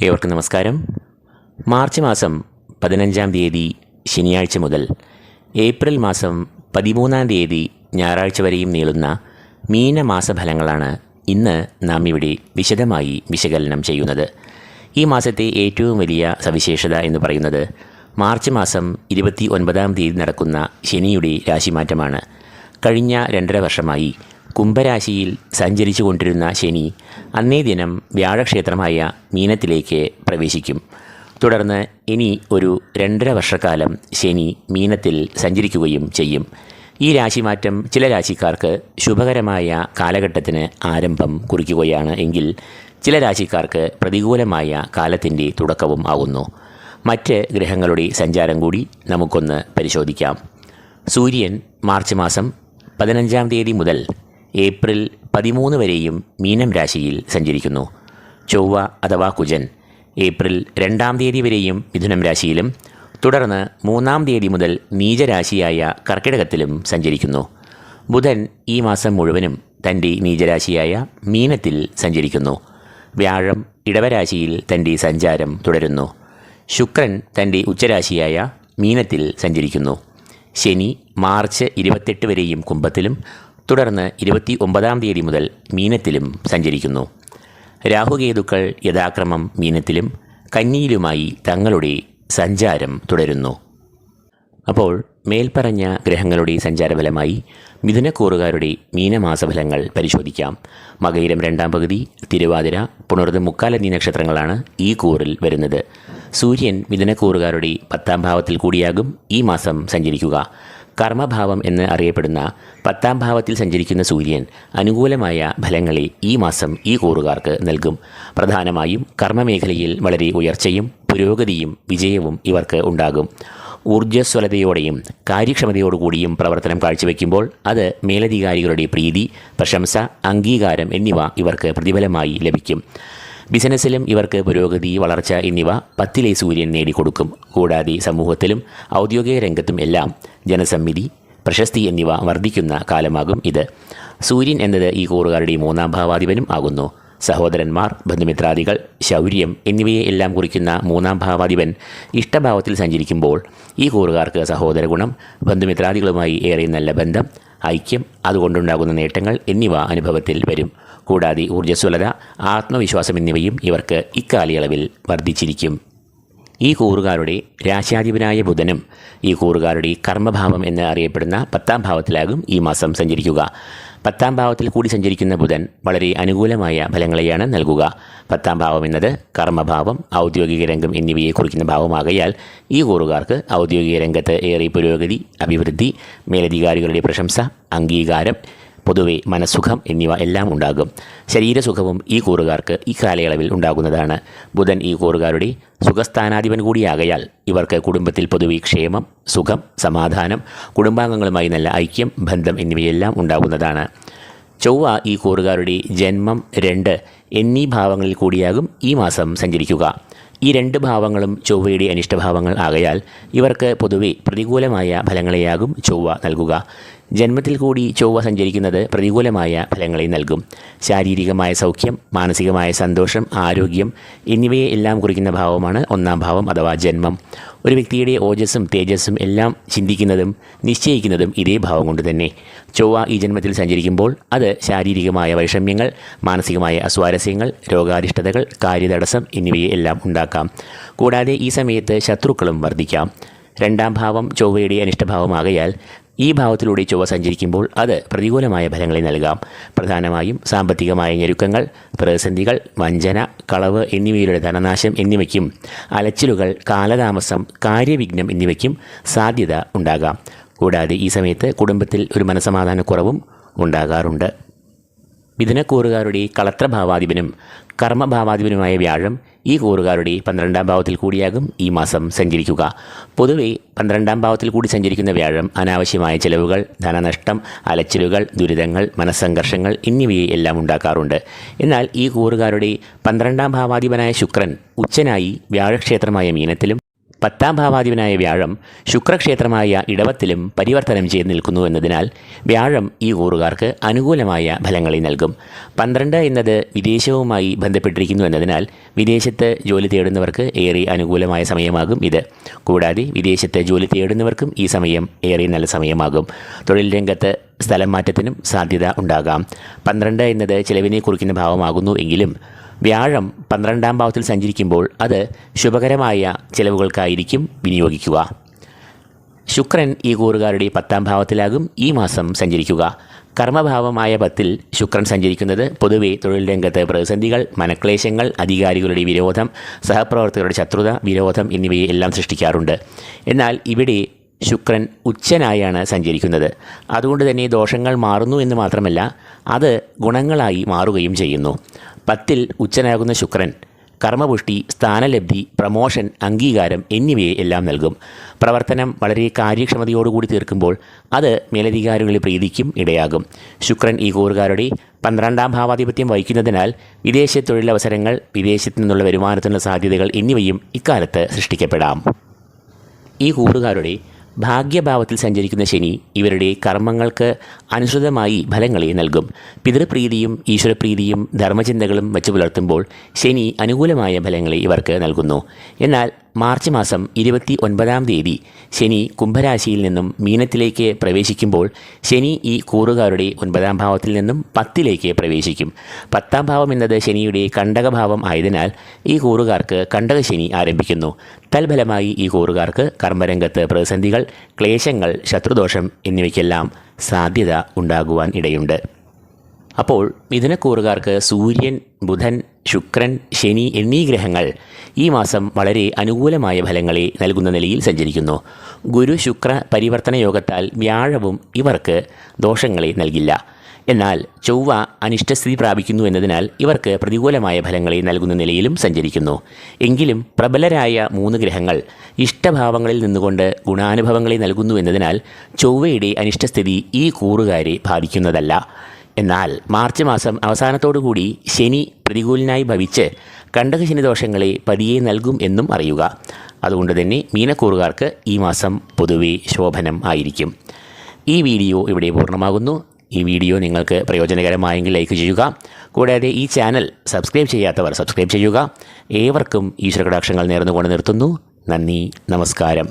ഏവർക്കും നമസ്കാരം. മാർച്ച് മാസം 15-ാം തീയതി ശനിയാഴ്ച മുതൽ ഏപ്രിൽ മാസം 13-ാം തീയതി ഞായറാഴ്ച വരെയും നീളുന്ന മീനമാസഫലങ്ങളാണ് ഇന്ന് നാം ഇവിടെ വിശദമായി വിശകലനം ചെയ്യുന്നത്. ഈ മാസത്തെ ഏറ്റവും വലിയ സവിശേഷത എന്ന് പറയുന്നത് മാർച്ച് മാസം 29-ാം തീയതി നടക്കുന്ന ശനിയുടെ രാശിമാറ്റമാണ്. കഴിഞ്ഞ 2.5 വർഷമായി കുംഭരാശിയിൽ സഞ്ചരിച്ചു കൊണ്ടിരുന്ന ശനി അന്നേ ദിനം വ്യാഴക്ഷേത്രമായ മീനത്തിലേക്ക് പ്രവേശിക്കും. തുടർന്ന് ഇനി ഒരു 2.5 വർഷക്കാലം ശനി മീനത്തിൽ സഞ്ചരിക്കുകയും ചെയ്യും. ഈ രാശിമാറ്റം ചില രാശിക്കാർക്ക് ശുഭകരമായ കാലഘട്ടത്തിന് ആരംഭം കുറിക്കുകയാണ് എങ്കിൽ ചില രാശിക്കാർക്ക് പ്രതികൂലമായ കാലത്തിൻ്റെ തുടക്കവും ആകുന്നു. മറ്റ് ഗ്രഹങ്ങളുടെ സഞ്ചാരം കൂടി നമുക്കൊന്ന് പരിശോധിക്കാം. സൂര്യൻ മാർച്ച് മാസം 15-ാം തീയതി മുതൽ ഏപ്രിൽ 13 വരെയും മീനം രാശിയിൽ സഞ്ചരിക്കുന്നു. ചൊവ്വ അഥവാ കുജൻ ഏപ്രിൽ 2-ാം തീയതി വരെയും മിഥുനം രാശിയിലും തുടർന്ന് 3-ാം തീയതി മുതൽ നീചരാശിയായ കർക്കിടകത്തിലും സഞ്ചരിക്കുന്നു. ബുധൻ ഈ മാസം മുഴുവനും തൻ്റെ നീചരാശിയായ മീനത്തിൽ സഞ്ചരിക്കുന്നു. വ്യാഴം ഇടവരാശിയിൽ തൻ്റെ സഞ്ചാരം തുടരുന്നു. ശുക്രൻ തൻ്റെ ഉച്ചരാശിയായ മീനത്തിൽ സഞ്ചരിക്കുന്നു. ശനി മാർച്ച് 28 വരെയും കുംഭത്തിലും തുടർന്ന് 29-ാം തീയതി മുതൽ മീനത്തിലും സഞ്ചരിക്കുന്നു. രാഹുകേതുക്കൾ യഥാക്രമം മീനത്തിലും കന്നിയിലുമായി തങ്ങളുടെ സഞ്ചാരം തുടരുന്നു. അപ്പോൾ മേൽപ്പറഞ്ഞ ഗ്രഹങ്ങളുടെ സഞ്ചാരഫലമായി മിഥുനക്കൂറുകാരുടെ മീനമാസഫലങ്ങൾ പരിശോധിക്കാം. മകയിരം 2-ാം പകുതി, തിരുവാതിര, പുണർദം, മുക്കാൽ എന്നീ നക്ഷത്രങ്ങളാണ് ഈ കൂറിൽ വരുന്നത്. സൂര്യൻ മിഥുനക്കൂറുകാരുടെ 10-ാം ഭാവത്തിൽ കൂടിയാകും ഈ മാസം സഞ്ചരിക്കുക. കർമ്മഭാവം എന്ന് അറിയപ്പെടുന്ന 10-ാം ഭാവത്തിൽ സഞ്ചരിക്കുന്ന സൂര്യൻ അനുകൂലമായ ഫലങ്ങളെ ഈ മാസം ഈ കൂറുകാർക്ക് നൽകും. പ്രധാനമായും കർമ്മമേഖലയിൽ വളരെ ഉയർച്ചയും പുരോഗതിയും വിജയവും ഇവർക്ക് ഉണ്ടാകും. ഊർജ്ജസ്വലതയോടെയും കാര്യക്ഷമതയോടുകൂടിയും പ്രവർത്തനം കാഴ്ചവെക്കുമ്പോൾ അത് മേലധികാരികളുടെ പ്രീതി, പ്രശംസ, അംഗീകാരം എന്നിവ ഇവർക്ക് പ്രതിഫലമായി ലഭിക്കും. ബിസിനസ്സിലും ഇവർക്ക് പുരോഗതി, വളർച്ച എന്നിവ 10-ലെ സൂര്യൻ നേടിക്കൊടുക്കും. കൂടാതെ സമൂഹത്തിലും ഔദ്യോഗിക രംഗത്തും എല്ലാം ജനസമ്മിതി, പ്രശസ്തി എന്നിവ വർദ്ധിക്കുന്ന കാലമാകും ഇത്. സൂര്യൻ എന്നത് ഈ കൂറുകാരുടെ 3-ാം ഭാവാധിപനും ആകുന്നു. സഹോദരന്മാർ, ബന്ധുമിത്രാദികൾ, ശൗര്യം എന്നിവയെ എല്ലാം കുറിക്കുന്ന 3-ാം ഭാവാധിപൻ ഇഷ്ടഭാവത്തിൽ സഞ്ചരിക്കുമ്പോൾ ഈ കൂറുകാർക്ക് സഹോദര ഗുണം, ബന്ധുമിത്രാദികളുമായി ഏറെ നല്ല ബന്ധം, ഐക്യം, അതുകൊണ്ടുണ്ടാകുന്ന നേട്ടങ്ങൾ എന്നിവ അനുഭവത്തിൽ വരും. കൂടാതെ ഊർജ്ജസ്വലത, ആത്മവിശ്വാസം എന്നിവയും ഇവർക്ക് ഇക്കാലയളവിൽ വർദ്ധിച്ചിരിക്കും. ഈ കൂറുകാരുടെ രാശ്യാധിപനായ ബുധനും ഈ കൂറുകാരുടെ കർമ്മഭാവം എന്ന് അറിയപ്പെടുന്ന 10-ാം ഭാവത്തിലാകും ഈ മാസം സഞ്ചരിക്കുക. 10-ാം ഭാവത്തിൽ കൂടി സഞ്ചരിക്കുന്ന ബുധൻ വളരെ അനുകൂലമായ ഫലങ്ങളെയാണ് നൽകുക. 10-ാം ഭാവം എന്നത് കർമ്മഭാവം, ഔദ്യോഗിക രംഗം എന്നിവയെ കുറിക്കുന്ന ഭാവമാകയാൽ ഈ കൂറുകാർക്ക് ഔദ്യോഗിക രംഗത്ത് ഏറെ പുരോഗതി, അഭിവൃദ്ധി, മേലധികാരികളുടെ പ്രശംസ, അംഗീകാരം, പൊതുവെ മനസ്സുഖം എന്നിവ എല്ലാം ഉണ്ടാകും. ശരീരസുഖവും ഈ കൂറുകാർക്ക് ഈ കാലയളവിൽ ഉണ്ടാകുന്നതാണ്. ബുധൻ ഈ കൂറുകാരുടെ സുഖസ്ഥാനാധിപൻ കൂടിയാകയാൽ ഇവർക്ക് കുടുംബത്തിൽ പൊതുവെ ക്ഷേമം, സുഖം, സമാധാനം, കുടുംബാംഗങ്ങളുമായി നല്ല ഐക്യം, ബന്ധം എന്നിവയെല്ലാം ഉണ്ടാകുന്നതാണ്. ചൊവ്വ ഈ കൂറുകാരുടെ ജന്മം, 2 എന്നീ ഭാവങ്ങളിൽ കൂടിയാകും ഈ മാസം സഞ്ചരിക്കുക. ഈ 2 ഭാവങ്ങളും ചൊവ്വയുടെ അനിഷ്ടഭാവങ്ങൾ ആകയാൽ ഇവർക്ക് പൊതുവെ പ്രതികൂലമായ ഫലങ്ങളെയാകും ചൊവ്വ നൽകുക. ജന്മത്തിൽ കൂടി ചൊവ്വ സഞ്ചരിക്കുന്നത് പ്രതികൂലമായ ഫലങ്ങളെ നൽകും. ശാരീരികമായ സൗഖ്യം, മാനസികമായ സന്തോഷം, ആരോഗ്യം എന്നിവയെ എല്ലാം കുറിക്കുന്ന ഭാവമാണ് 1-ാം ഭാവം അഥവാ ജന്മം. ഒരു വ്യക്തിയുടെ ഓജസ്സും തേജസ്സും എല്ലാം ചിന്തിക്കുന്നതും നിശ്ചയിക്കുന്നതും ഇതേ ഭാവം കൊണ്ട് തന്നെ. ചൊവ്വ ഈ ജന്മത്തിൽ സഞ്ചരിക്കുമ്പോൾ അത് ശാരീരികമായ വൈഷമ്യങ്ങൾ, മാനസികമായ അസ്വാരസ്യങ്ങൾ, രോഗാരിഷ്ടതകൾ, കാര്യതടസ്സം എന്നിവയെ എല്ലാം ഉണ്ടാക്കാം. കൂടാതെ ഈ സമയത്ത് ശത്രുക്കളും വർദ്ധിക്കാം. 2-ാം ഭാവം ചൊവ്വയുടെ അനിഷ്ടഭാവമാകയാൽ ഈ ഭാവത്തിലൂടെ ചൊവ്വ സഞ്ചരിക്കുമ്പോൾ അത് പ്രതികൂലമായ ഫലങ്ങളെ നൽകാം. പ്രധാനമായും സാമ്പത്തികമായ ഞെരുക്കങ്ങൾ, പ്രതിസന്ധികൾ, വഞ്ചന, കളവ് എന്നിവയിലൂടെ ധനനാശം എന്നിവയ്ക്കും അലച്ചിലുകൾ, കാലതാമസം, കാര്യവിഘ്നം എന്നിവയ്ക്കും സാധ്യത ഉണ്ടാകാം. കൂടാതെ ഈ സമയത്ത് കുടുംബത്തിൽ ഒരു മനസ്സമാധാനക്കുറവും ഉണ്ടാകാറുണ്ട്. മിഥുനക്കൂറുകാരുടെ കളത്രഭാവാധിപനും കർമ്മഭാവാധിപനുമായ വ്യാഴം ഈ കൂറുകാരുടെ 12-ാം ഭാവത്തിൽ കൂടിയാകും ഈ മാസം സഞ്ചരിക്കുക. പൊതുവെ 12-ാം ഭാവത്തിൽ കൂടി സഞ്ചരിക്കുന്ന വ്യാഴം അനാവശ്യമായ ചെലവുകൾ, ധനനഷ്ടം, അലച്ചിലുകൾ, ദുരിതങ്ങൾ, മനസ്സംഘർഷങ്ങൾ എന്നിവയെ എല്ലാം ഉണ്ടാക്കാറുണ്ട്. എന്നാൽ ഈ കൂറുകാരുടെ 12-ാം ഭാവാധിപനായ ശുക്രൻ ഉച്ചനായി വ്യാഴക്ഷേത്രമായ മീനത്തിലും 10ാം ഭാവാധിപനായ വ്യാഴം ശുക്രക്ഷേത്രമായ ഇടവത്തിലും പരിവർത്തനം ചെയ്ത് നിൽക്കുന്നു എന്നതിനാൽ വ്യാഴം ഈ കൂറുകാർക്ക് അനുകൂലമായ ഫലങ്ങളെ നൽകും. 12 എന്നത് വിദേശവുമായി ബന്ധപ്പെട്ടിരിക്കുന്നു എന്നതിനാൽ വിദേശത്ത് ജോലി തേടുന്നവർക്ക് ഏറെ അനുകൂലമായ സമയമാകും ഇത്. കൂടാതെ വിദേശത്ത് ജോലി തേടുന്നവർക്കും ഈ സമയം ഏറെ നല്ല സമയമാകും. തൊഴിൽ രംഗത്ത് സ്ഥലം മാറ്റത്തിനും സാധ്യത ഉണ്ടാകാം. 12 എന്നത് ചിലവിനെ കുറിക്കുന്ന ഭാവമാകുന്നു എങ്കിലും വ്യാഴം 12ാം ഭാവത്തിൽ സഞ്ചരിക്കുമ്പോൾ അത് ശുഭകരമായ ചിലവുകൾക്കായിരിക്കും വിനിയോഗിക്കുക. ശുക്രൻ ഈ കൂറുകാരുടെ 10ാം ഭാവത്തിലാകും ഈ മാസം സഞ്ചരിക്കുക. കർമ്മഭാവമായ 10ൽ ശുക്രൻ സഞ്ചരിക്കുന്നത് പൊതുവെ തൊഴിൽ രംഗത്ത് പ്രതിസന്ധികൾ, മനക്ലേശങ്ങൾ, അധികാരികളുടെ വിരോധം, സഹപ്രവർത്തകരുടെ ശത്രുത, വിരോധം എന്നിവയെ എല്ലാം സൃഷ്ടിക്കാറുണ്ട്. എന്നാൽ ഇവിടെ ശുക്രൻ ഉച്ചനായാണ് സഞ്ചരിക്കുന്നത്. അതുകൊണ്ട് തന്നെ ദോഷങ്ങൾ മാറുന്നു എന്ന് മാത്രമല്ല അത് ഗുണങ്ങളായി മാറുകയും ചെയ്യുന്നു. 10ൽ ഉച്ചനാകുന്ന ശുക്രൻ കർമ്മപുഷ്ടി, സ്ഥാനലബ്ധി, പ്രമോഷൻ, അംഗീകാരം എന്നിവയെ എല്ലാം നൽകും. പ്രവർത്തനം വളരെ കാര്യക്ഷമതയോടുകൂടി തീർക്കുമ്പോൾ അത് മേലധികാരികളുടെ പ്രീതിക്കും ഇടയാകും. ശുക്രൻ ഈ കൂറുകാരുടെ 12ാം ഭാവാധിപത്യം വഹിക്കുന്നതിനാൽ വിദേശ തൊഴിലവസരങ്ങൾ, വിദേശത്തു നിന്നുള്ള വരുമാനത്തിനുള്ള സാധ്യതകൾ എന്നിവയും ഇക്കാലത്ത് സൃഷ്ടിക്കപ്പെടാം. ഈ കൂറുകാരുടെ ഭാഗ്യഭാവത്തിൽ സഞ്ചരിക്കുന്ന ശനി ഇവരുടെ കർമ്മങ്ങൾക്ക് അനുസൃതമായി ഫലങ്ങളെ നൽകും. പിതൃപ്രീതിയും ഈശ്വരപ്രീതിയും ധർമ്മചിന്തകളും വച്ചു പുലർത്തുമ്പോൾ ശനി അനുകൂലമായ ഫലങ്ങളെ ഇവർക്ക് നൽകുന്നു. എന്നാൽ മാർച്ച് മാസം 29ാം തീയതി ശനി കുംഭരാശിയിൽ നിന്നും മീനത്തിലേക്ക് പ്രവേശിക്കുമ്പോൾ ശനി ഈ കൂറുകാരുടെ 9ാം ഭാവത്തിൽ നിന്നും 10ലേക്ക് പ്രവേശിക്കും. 10ാം ഭാവം എന്നത് ശനിയുടെ കണ്ടകഭാവം ആയതിനാൽ ഈ കൂറുകാർക്ക് കണ്ടകശനി ആരംഭിക്കുന്നു. തൽഫലമായി ഈ കൂറുകാർക്ക് കർമ്മരംഗത്ത് പ്രതിസന്ധികൾ, ക്ലേശങ്ങൾ, ശത്രുദോഷം എന്നിവയ്ക്കെല്ലാം സാധ്യത ഉണ്ടാകുവാൻ ഇടയുണ്ട്. അപ്പോൾ മിഥുനക്കൂറുകാർക്ക് സൂര്യൻ, ബുധൻ, ശുക്രൻ, ശനി എന്നീ ഗ്രഹങ്ങൾ ഈ മാസം വളരെ അനുകൂലമായ ഫലങ്ങളെ നൽകുന്ന നിലയിൽ സഞ്ചരിക്കുന്നു. ഗുരു ശുക്ര പരിവർത്തന യോഗത്താൽ വ്യാഴവും ഇവർക്ക് ദോഷങ്ങളെ നൽകില്ല. എന്നാൽ ചൊവ്വ അനിഷ്ടസ്ഥിതി പ്രാപിക്കുന്നു എന്നതിനാൽ ഇവർക്ക് പ്രതികൂലമായ ഫലങ്ങളെ നൽകുന്ന നിലയിലും സഞ്ചരിക്കുന്നു. എങ്കിലും പ്രബലരായ 3 ഗ്രഹങ്ങൾ ഇഷ്ടഭാവങ്ങളിൽ നിന്നുകൊണ്ട് ഗുണാനുഭവങ്ങളെ നൽകുന്നു എന്നതിനാൽ ചൊവ്വയുടെ അനിഷ്ടസ്ഥിതി ഈ കൂറുകാരെ ബാധിക്കുന്നതല്ല. എന്നാൽ മാർച്ച് മാസം അവസാനത്തോടുകൂടി ശനി പ്രതികൂലനായി ഭവിച്ച് കണ്ടകശനി ദോഷങ്ങളെ പതിയെ നൽകും എന്നും അറിയുക. അതുകൊണ്ട് തന്നെ മീനക്കൂറുകാർക്ക് ഈ മാസം പൊതുവെ ശോഭനം ആയിരിക്കും. ഈ വീഡിയോ ഇവിടെ പൂർണ്ണമാകുന്നു. ഈ വീഡിയോ നിങ്ങൾക്ക് പ്രയോജനകരമായെങ്കിൽ ലൈക്ക് ചെയ്യുക. കൂടാതെ ഈ ചാനൽ സബ്സ്ക്രൈബ് ചെയ്യാത്തവർ സബ്സ്ക്രൈബ് ചെയ്യുക. ഏവർക്കും ഈശ്വരകടാക്ഷങ്ങൾ നേർന്നുകൊണ്ട് നിർത്തുന്നു. നന്ദി, നമസ്കാരം.